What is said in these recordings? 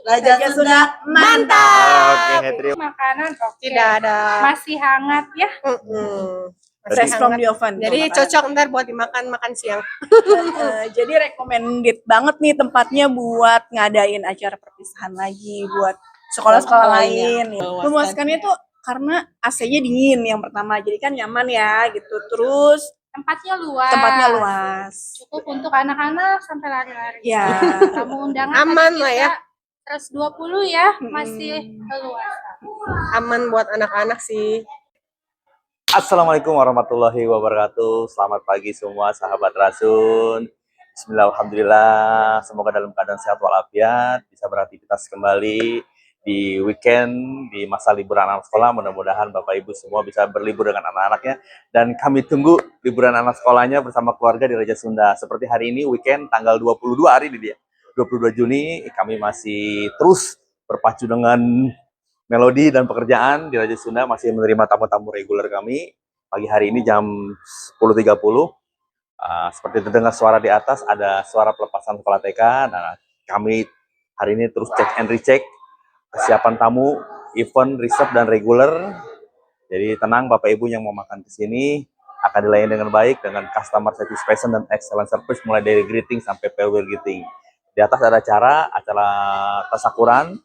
Raja Sunda mantap. Oke, terima. Makanan oke. Tidak ada. Masih hangat ya. Fresh from the oven. Jadi cocok ntar buat dimakan makan siang. Jadi recommended banget nih tempatnya buat ngadain acara perpisahan lagi buat sekolah-sekolah lain. Memuaskannya tuh karena AC-nya dingin yang pertama, jadi kan nyaman ya gitu. Terus Tempatnya luas. Cukup untuk anak-anak sampai lari-lari. Ya. Tamu undangan Aman tadi lah ya. 120 ya, masih luas. Aman buat anak-anak sih. Assalamualaikum warahmatullahi wabarakatuh. Selamat pagi semua sahabat Rasun. Bismillah, alhamdulillah. Semoga dalam keadaan sehat walafiat, bisa beraktivitas kembali di weekend, di masa liburan anak sekolah. Mudah-mudahan Bapak Ibu semua bisa berlibur dengan anak-anaknya. Dan kami tunggu liburan anak sekolahnya bersama keluarga di Raja Sunda. Seperti hari ini, weekend tanggal 22 hari ini dia. 22 Juni, kami masih terus berpacu dengan melodi dan pekerjaan di Raja Sunda, masih menerima tamu-tamu reguler kami. Pagi hari ini jam 10.30. Seperti terdengar suara di atas, ada suara pelepasan kepala TK. Nah, kami hari ini terus cek and recheck kesiapan tamu, event, reserve, dan reguler. Jadi tenang Bapak Ibu yang mau makan ke sini akan dilayani dengan baik dengan customer satisfaction dan excellent service mulai dari greeting sampai farewell greeting. Di atas ada acara tasakuran,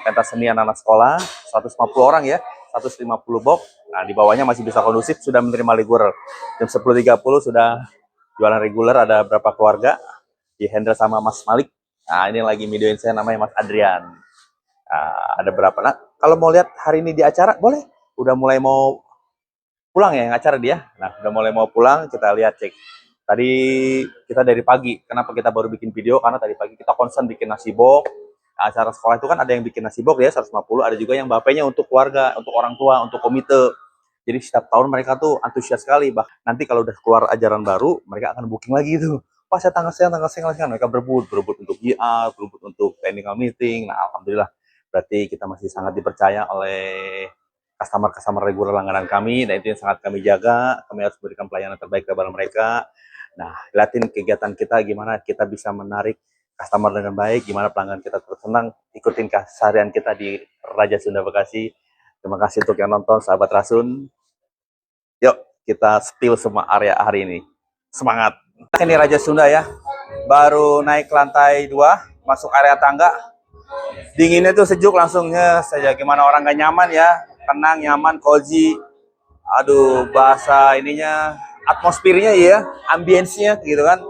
pentas seni anak-anak sekolah, 150 orang ya, 150 box. Nah, di bawahnya masih bisa kondusif, sudah menerima reguler. Jam 10.30 sudah jualan reguler, ada berapa keluarga, di handle sama Mas Malik. Nah, ini lagi videoin saya, namanya Mas Adrian. Ada berapa? Nah, kalau mau lihat hari ini di acara, boleh. Udah mulai mau pulang ya yang acara dia. Nah, udah mulai mau pulang, kita lihat cek. Tadi kita dari pagi, kenapa kita baru bikin video? Karena tadi pagi kita concern bikin nasi box. Acara sekolah itu kan ada yang bikin nasi box ya 150, ada juga yang bapaknya untuk keluarga, untuk orang tua, untuk komite. Jadi setiap tahun mereka tuh antusias sekali. Nanti kalau udah keluar ajaran baru, mereka akan booking lagi itu. Pas saya tanggal saya mereka berebut untuk GR, berebut untuk technical meeting. Nah, alhamdulillah berarti kita masih sangat dipercaya oleh customer reguler langganan kami, dan itu yang sangat kami jaga. Kami harus berikan pelayanan terbaik kepada mereka. Nah, lihatin kegiatan kita gimana kita bisa menarik customer dengan baik, gimana pelanggan kita tersenang, ikutin keseharian kita di Raja Sunda Bekasi. Terima kasih untuk yang nonton, sahabat Rasun. Yuk, kita spill semua area hari ini. Semangat! Ini Raja Sunda ya, baru naik ke lantai 2, masuk area tangga. Dinginnya tuh sejuk langsungnya saja, gimana orang gak nyaman ya, tenang, nyaman, cozy. Aduh, bahasa ininya, atmosfernya ya, ambience-nya gitu kan.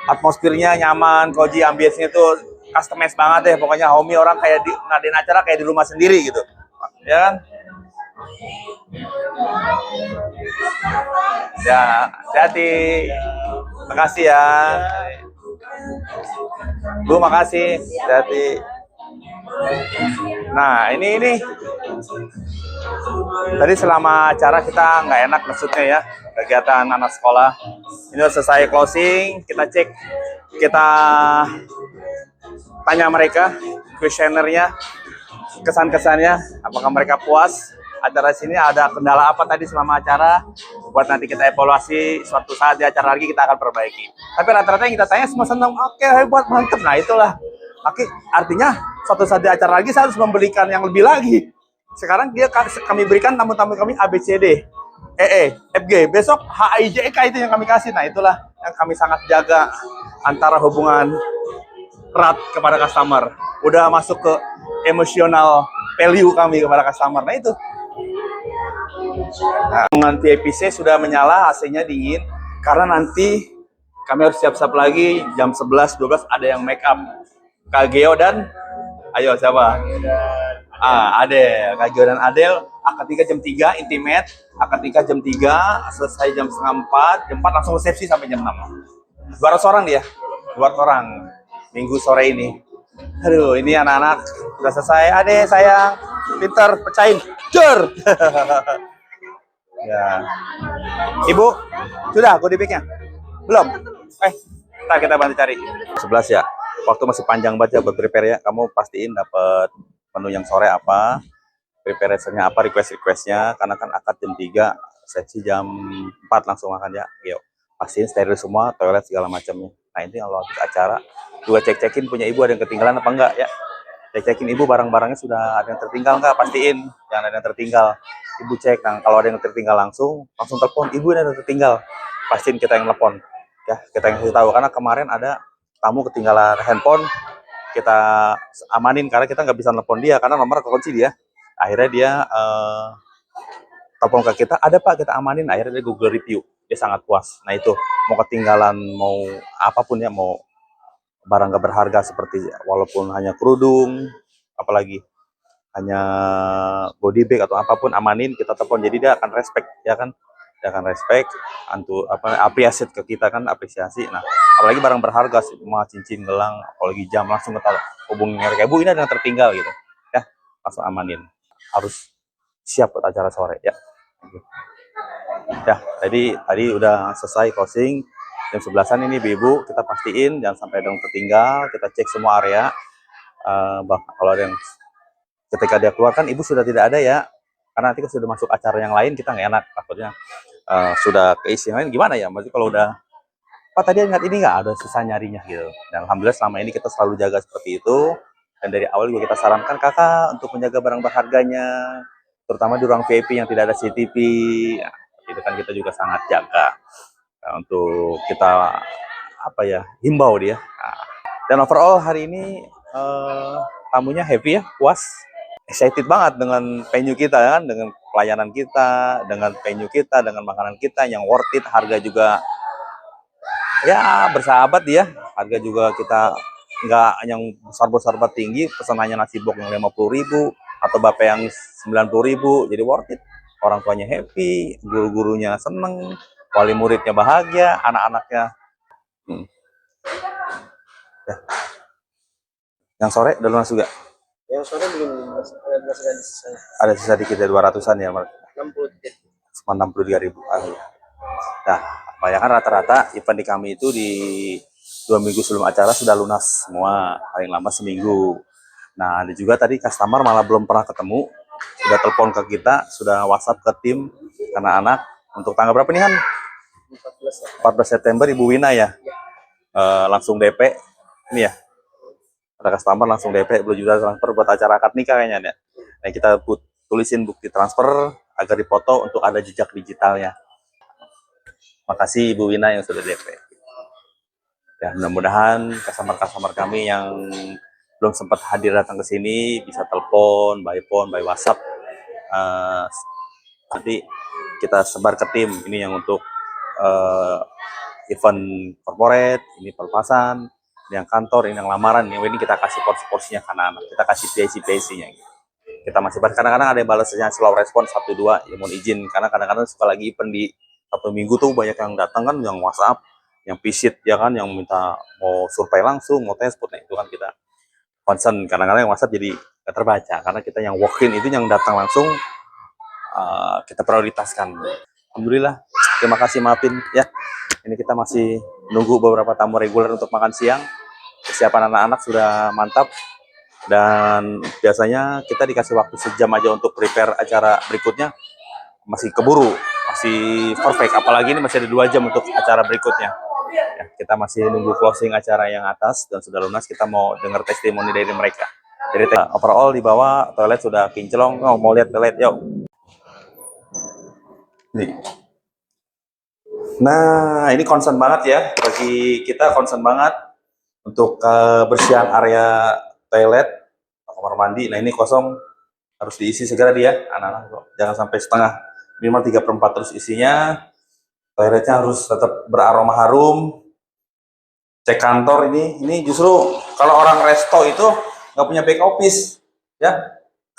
Atmosfernya nyaman, cozy, ambience-nya tuh customize banget deh. Pokoknya homey, orang kayak ngadain acara kayak di rumah sendiri gitu. Ya kan? Ya, hati-hati. Makasih ya. Bu, makasih. Hati-hati. Nah, ini. Tadi selama acara kita nggak enak maksudnya ya, kegiatan anak sekolah. Ini udah selesai closing, kita cek, kita tanya mereka, kuesionernya, kesan-kesannya, apakah mereka puas. Acara sini ada kendala apa tadi selama acara, buat nanti kita evaluasi, suatu saat di acara lagi kita akan perbaiki. Tapi rata-rata yang kita tanya semua senang, oke, hebat, mantep. Nah itulah, oke, artinya suatu saat di acara lagi saya harus membelikan yang lebih lagi. Sekarang kami berikan tamu-tamu kami ABCD, EE, FG, besok HIJK itu yang kami kasih. Nah itulah yang kami sangat jaga antara hubungan erat kepada customer. Udah masuk ke emosional value kami kepada customer. Nah itu. Nah, dengan VIPC sudah menyala, AC-nya dingin. Karena nanti kami harus siap-siap lagi jam 11-12 ada yang make up. Kak Geo dan ayo siapa? Adel, Kak Geo dan Adel. Akad nikah jam 3 intimate, akad nikah jam 3, selesai jam setengah 4, jam 4 langsung resepsi sampai jam 6. 200 orang dia, 200 orang minggu sore ini. Aduh, ini anak-anak udah selesai. Adek sayang, pinter, pecahin, jor. Ya, Ibu, sudah goodie bag-nya? Belum? Ntar kita bantu cari. 11 ya, waktu masih panjang banget ya buat prepare ya. Kamu pastiin dapat menu yang sore apa, preparation-nya apa, request-nya, karena kan akad jam 3, sesi jam 4 langsung makan ya. Yuk, pastiin steril semua, toilet segala macamnya. Nah itu kalau habis acara juga cek-cekin punya ibu ada yang ketinggalan apa enggak ya. Cek-cekin ibu barang-barangnya sudah ada yang tertinggal enggak, pastiin jangan ada yang tertinggal. Ibu cek, nah kalau ada yang tertinggal langsung telepon, ibu ini ada yang tertinggal. Pastiin kita yang telepon, ya kita yang kasih tahu. Karena kemarin ada tamu ketinggalan handphone, kita amanin karena kita nggak bisa telepon dia karena nomor kekunci dia. Akhirnya dia telepon ke kita, ada pak kita amanin. Akhirnya dia Google review, dia sangat puas. Nah itu mau ketinggalan mau apapun ya, mau barang gak berharga seperti walaupun hanya kerudung, apalagi hanya body bag atau apapun, amanin kita telepon, jadi dia akan respect ya kan, dia akan respect untuk apresiasi ke kita kan, apresiasi. Nah apalagi barang berharga semua cincin, gelang, apalagi jam, langsung kita hubungi mereka, bu ini ada yang tertinggal gitu ya, langsung amanin. Harus siap buat acara sore ya. Ya tadi udah selesai closing jam 11-an ini ibu, kita pastiin jangan sampai ada yang tertinggal, kita cek semua area. Kalau ada yang ketika dia keluar kan ibu sudah tidak ada ya, karena nanti sudah masuk acara yang lain kita nggak enak, takutnya sudah keisi yang lain gimana ya. Maksudnya kalau udah pak tadi ingat ini nggak, ada susah nyarinya gitu. Dan alhamdulillah selama ini kita selalu jaga seperti itu, dan dari awal juga kita sarankan kakak untuk menjaga barang berharganya, terutama di ruang VIP yang tidak ada CCTV ya, itu kan kita juga sangat jaga. Nah, untuk kita himbau dia. Nah, dan overall hari ini tamunya happy ya, puas, excited banget dengan venue kita kan, dengan pelayanan kita, dengan venue kita, dengan makanan kita yang worth it, harga juga ya bersahabat ya, harga juga kita nggak yang besar tinggi, pesanannya nasi bok yang 50.000 atau bape yang 90.000, jadi worth it. Orang tuanya happy, guru-gurunya seneng, wali muridnya bahagia, anak-anaknya. Ya. Yang sore udah lunas juga? Yang sore belum ada sisa dikit ya, 200-an ya, 63. 63.000. Nah, bayangkan rata-rata event di kami itu di 2 minggu sebelum acara sudah lunas semua, paling lama seminggu. Nah, ada juga tadi customer malah belum pernah ketemu, sudah telepon ke kita, sudah WhatsApp ke tim anak-anak untuk tanggal berapa nih Han? 14 September Ibu Wina ya. Langsung DP ini ya. Ada customer langsung DP 10 juta transfer buat acara akad nikah kayaknya ya. Nah, kita tulisin bukti transfer agar dipoto untuk ada jejak digitalnya. Makasih Ibu Wina yang sudah DP. Ya, mudah-mudahan customer kami yang belum sempat hadir datang ke sini bisa telepon, by phone, by WhatsApp. Nanti kita sebar ke tim, ini yang untuk event corporate, ini perpasan, ini yang kantor, ini yang lamaran, ini kita kasih porsi-porsinya ke anak-anak, kita kasih PIC-nya gitu. Kita masih kadang-kadang ada yang balasnya slow respon 1-2, ya mohon izin, karena kadang-kadang suka lagi event di Sabtu Minggu tuh banyak yang datang kan, yang WhatsApp, yang visit ya kan, yang minta mau survei langsung, mau tes put, nah itu kan kita concern, kadang-kadang yang WhatsApp jadi gak terbaca, karena kita yang walk-in itu yang datang langsung kita prioritaskan. Alhamdulillah, terima kasih, maafin ya. Ini kita masih nunggu beberapa tamu reguler untuk makan siang. Kesiapan anak-anak sudah mantap. Dan biasanya kita dikasih waktu sejam aja untuk prepare acara berikutnya. Masih keburu, masih perfect. Apalagi ini masih ada 2 jam untuk acara berikutnya. Ya, kita masih nunggu closing acara yang atas dan sudah lunas. Kita mau dengar testimoni dari mereka. Jadi overall di bawah toilet sudah kinclong. Oh, mau lihat toilet, yuk. Nih. Nah, ini concern banget ya, bagi kita concern banget untuk kebersihan area toilet, kamar mandi. Nah ini kosong, harus diisi segera dia, anak-anak. Jangan sampai setengah, minimal 3/4 terus isinya. Toiletnya harus tetap beraroma harum. Cek kantor ini justru kalau orang resto itu nggak punya back office, ya.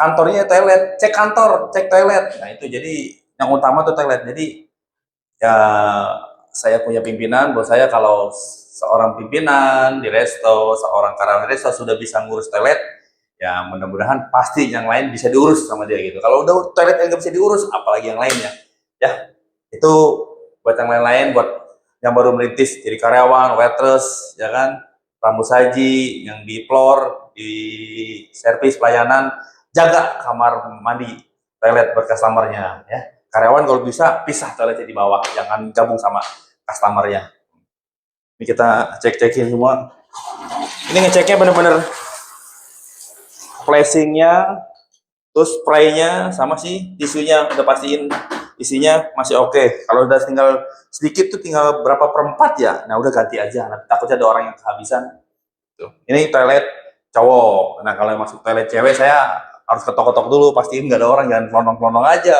Kantornya toilet, cek kantor, cek toilet. Nah itu jadi yang utama tuh toilet. Jadi ya saya punya pimpinan, buat saya kalau seorang pimpinan di resto, seorang karyawan resto sudah bisa ngurus toilet, ya mudah-mudahan pasti yang lain bisa diurus sama dia gitu. Kalau udah toilet yang nggak bisa diurus, apalagi yang lainnya, ya itu buat yang lain-lain, buat yang baru merintis jadi karyawan, waitress, ya kan, pramusaji, yang di floor, di servis pelayanan, jaga kamar mandi, toilet buat customernya, ya. Karyawan kalau bisa pisah toiletnya di bawah, jangan gabung sama customernya. Ini kita cek-cekin semua. Ini ngeceknya bener-bener flashingnya, terus spraynya sama sih tisunya udah pastiin isinya masih oke. Kalau udah tinggal sedikit tuh tinggal berapa perempat ya, nah udah ganti aja. Nah, takutnya ada orang yang kehabisan. Tuh. Ini toilet cowok. Nah kalau masuk toilet cewek saya harus ketok-ketok dulu, pastiin nggak ada orang, jangan pelonong-pelonong aja.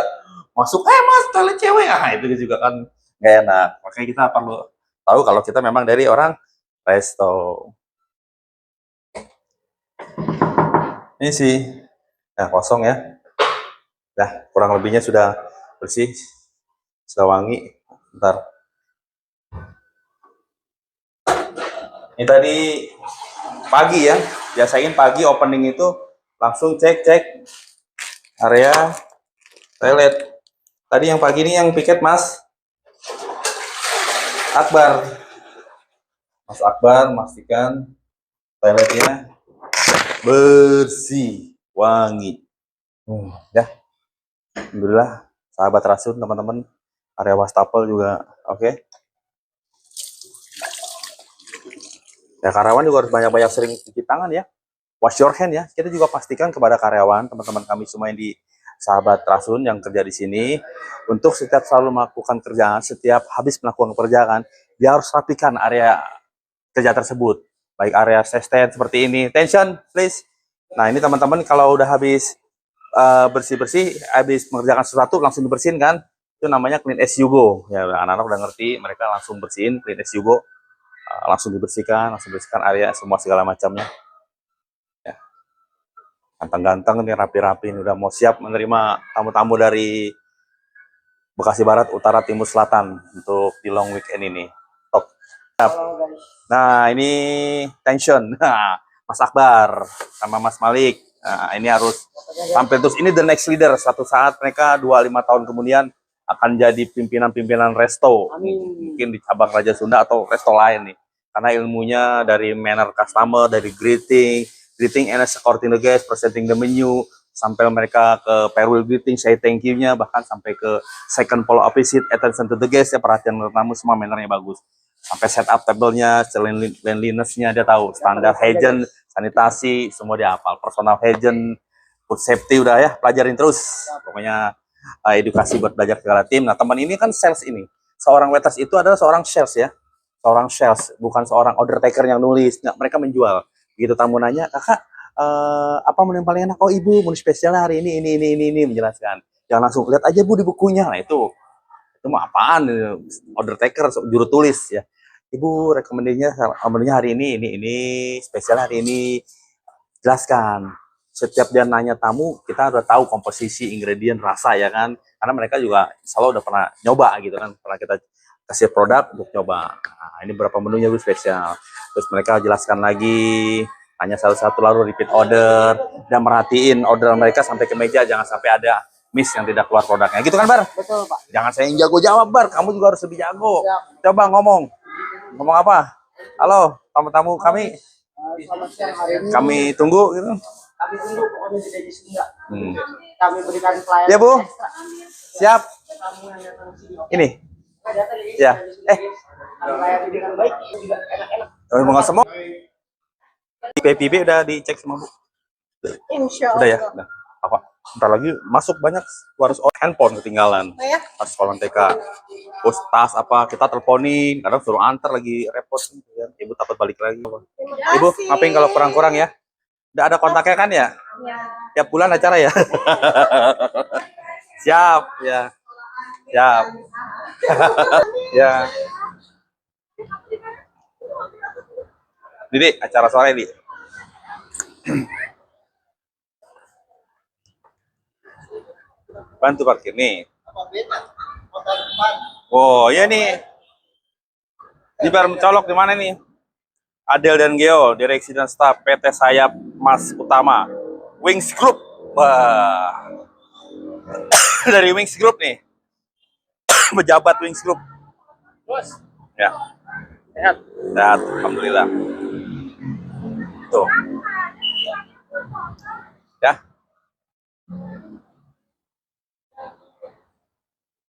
Masuk, mas toilet cewek, itu juga kan nggak enak. Makanya kita perlu tahu kalau kita memang dari orang resto. Ini sih, nah kosong ya. Nah kurang lebihnya sudah bersih, sudah wangi. Bentar. Ini tadi pagi ya, biasain pagi opening itu langsung cek area toilet. Tadi yang pagi ini yang piket Mas Akbar. Mas Akbar memastikan toiletnya bersih, wangi. Ya, alhamdulillah sahabat Rasun teman-teman, area wastafel juga oke. Ya karyawan juga harus banyak-banyak sering cuci tangan ya, wash your hand ya. Kita juga pastikan kepada karyawan teman-teman kami semua yang di sahabat Rasun yang kerja di sini, untuk setiap selalu melakukan kerjaan, setiap habis melakukan pekerjaan, dia harus rapikan area kerja tersebut, baik area stand seperti ini. Attention please. Nah ini teman-teman kalau udah habis bersih-bersih, habis mengerjakan sesuatu langsung dibersihin kan, itu namanya clean as you go ya. Anak-anak udah ngerti, mereka langsung bersihin, clean as you go, langsung bersihkan area semua segala macamnya ya. Ganteng-ganteng nih, rapi-rapi, udah mau siap menerima tamu-tamu dari Bekasi Barat, Utara, Timur, Selatan untuk di long weekend ini. Top. Nah ini tension, Mas Akbar sama Mas Malik. Nah, ini harus tampil terus. Ini the next leader. Suatu saat mereka 25 tahun kemudian akan jadi pimpinan-pimpinan resto. Mungkin di cabang Raja Sunda atau resto lain nih. Karena ilmunya dari manner customer, dari greeting and escorting the guest, presenting the menu, sampai mereka ke farewell greeting, say thank you-nya, bahkan sampai ke second follow up visit, attention to the guest, ya, perhatian tamu, semua mannernya bagus. Sampai setup table-nya, cleanliness-nya dia tahu, standar hygiene, sanitasi, semua dia hafal, personal hygiene, food safety udah ya, pelajarin terus. Pokoknya edukasi buat belajar segala tim. Nah teman ini kan sales ini, seorang waiters itu adalah seorang sales ya, seorang sales, bukan seorang order taker yang nulis. Nah, mereka menjual. Begitu tamu nanya, kakak apa menu yang paling enak? Oh ibu, menu spesialnya hari ini, menjelaskan. Jangan langsung lihat aja bu di bukunya. Nah itu mah apaan? Order taker, juru tulis ya. Ibu rekomendasinya menunya hari ini, spesial hari ini. Jelaskan. Setiap dia nanya tamu, kita udah tahu komposisi, ingredient, rasa ya kan. Karena mereka juga selalu udah pernah nyoba gitu kan. Pernah kita kasih produk untuk coba. Nah, ini berapa menunya bu spesial. Terus mereka jelaskan lagi, tanya satu-satu, lalu repeat order, dan merhatiin order mereka sampai ke meja, jangan sampai ada miss yang tidak keluar produknya. Gitu kan Bar? Betul Pak. Jangan saya yang jago jawab Bar, kamu juga harus lebih jago. Coba ngomong apa? Halo tamu-tamu kami. Selamat siang, hari ini Kami tunggu gitu. kami tunggu pokoknya di Gaji Sunda. Kami berikan pelayanan Ya Bu, ekstra. siap. Tamu yang datang ke sini. Ini. Datang di Ya. Gaji Sunda, kami layani dengan baik, juga enak-enak. Mau nggak semua? PPB udah dicek semua Bu. Insya Udah ya. Allah. Udah. Apa? Bentar lagi masuk banyak, harus handphone ketinggalan. Oh ya? Pas sekolah TK, terus tas apa kita teleponin, kadang suruh antar lagi repot ya. Ibu takut balik lagi. Ibu maafin kalau kurang-kurang ya. Udah ada kontaknya kan ya? Ya. Tiap bulan acara ya. Siap ya. Siap. Ya. Didi, acara sore di. Bantu parkir nih. Oh iya nih. Di bar mencolok di mana nih? Adel dan Geo, direksi dan staf PT Sayap Mas Utama, Wings Group. Wah. Dari Wings Group nih. Pejabat Wings Group. Ya. Sehat. Sehat, alhamdulillah. Tuh.